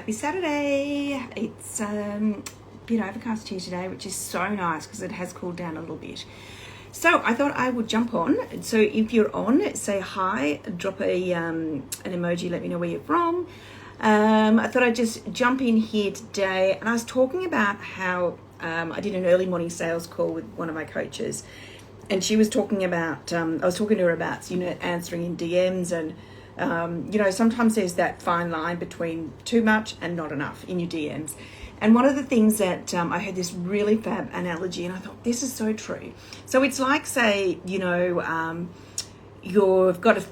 Happy Saturday. It's a bit overcast here today, which is so nice because it has cooled down a little bit. So I thought I would jump on. So if you're on, say hi, drop an emoji, let me know where you're from. I thought I'd just jump in here today, and I was talking about how I did an early morning sales call with one of my coaches, and she was talking about, I was talking to her about, answering in DMs, and sometimes there's that fine line between too much and not enough in your DMs. And one of the things that I heard this really fab analogy, and I thought, this is so true. So it's like, say, you've got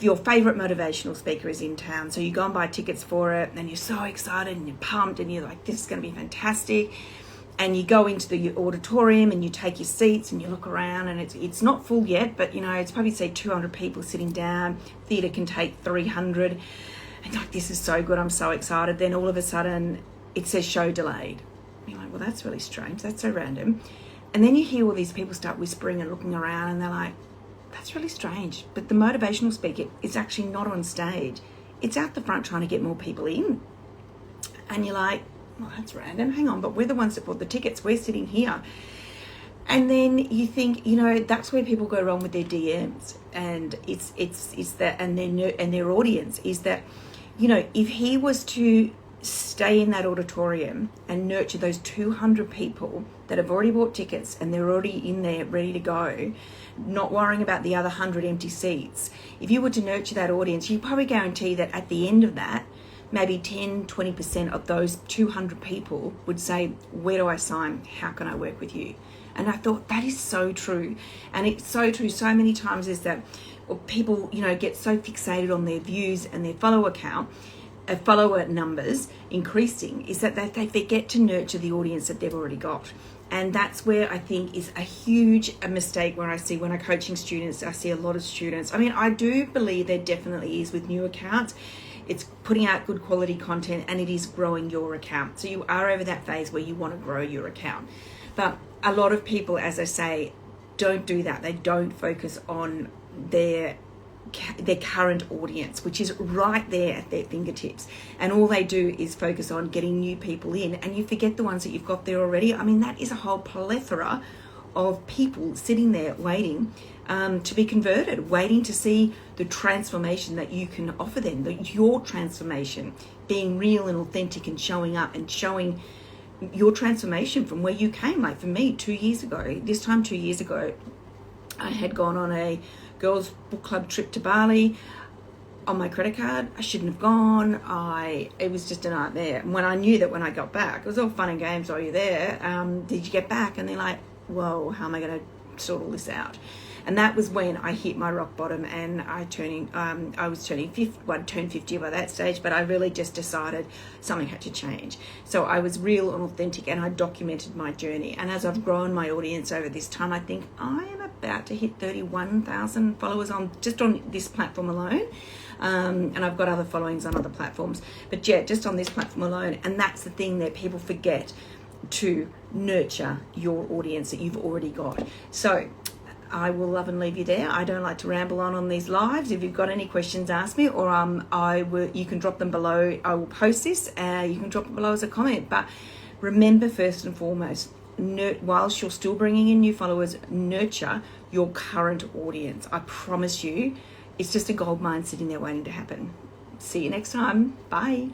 your favorite motivational speaker is in town. So you go and buy tickets for it, and you're so excited and you're pumped and you're like, this is going to be fantastic. And you go into the auditorium and you take your seats and you look around, and it's not full yet, but it's probably say 200 people sitting down. Theatre can take 300. And like, this is so good. I'm so excited. Then all of a sudden it says show delayed. You're like, well, that's really strange. That's so random. And then you hear all these people start whispering and looking around, and they're like, that's really strange. But the motivational speaker is actually not on stage. It's out the front trying to get more people in. And you're like, well, that's random. Hang on, but we're the ones that bought the tickets. We're sitting here. And then you think, that's where people go wrong with their DMs, and it's that, and their audience is that, if he was to stay in that auditorium and nurture those 200 people that have already bought tickets and they're already in there ready to go, not worrying about the other 100 empty seats. If you were to nurture that audience, you probably guarantee that at the end of that, maybe 10-20% of those 200 people would say, where do I sign? How can I work with you? And I thought, that is so true. And it's so true so many times, is that people, get so fixated on their views and their follower numbers increasing, is that they forget to nurture the audience that they've already got. And that's where I think is a huge mistake when I'm coaching students. I see a lot of students. I do believe there definitely is with new accounts. It's putting out good quality content, and it is growing your account. So you are over that phase where you want to grow your account. But a lot of people, as I say, don't do that. They don't focus on their current audience, which is right there at their fingertips, and all they do is focus on getting new people in, and you forget the ones that you've got there already. That is a whole plethora of people sitting there waiting to be converted, waiting to see the transformation that you can offer them, your transformation, being real and authentic, and showing up and showing your transformation from where you came. Like for me, 2 years ago, I had gone on a girls book club trip to Bali on my credit card. I shouldn't have gone. It was just a nightmare. And when I knew that when I got back, it was all fun and games. Are you there? Did you get back? And they're like, whoa, how am I going to sort all this out? And that was when I hit my rock bottom, and I was turning 50. Well, I'd turned 50 by that stage, but I really just decided something had to change. So I was real and authentic, and I documented my journey. And as I've grown my audience over this time, I think I am about to hit 31,000 followers on this platform alone. And I've got other followings on other platforms. But yeah, just on this platform alone. And that's the thing that people forget, to nurture your audience that you've already got. So I will love and leave you there. I don't like to ramble on these lives. If you've got any questions, ask me, or you can drop them below. I will post this. You can drop it below as a comment. But remember, first and foremost, whilst you're still bringing in new followers, nurture your current audience. I promise you, it's just a gold mine sitting there waiting to happen. See you next time. Bye.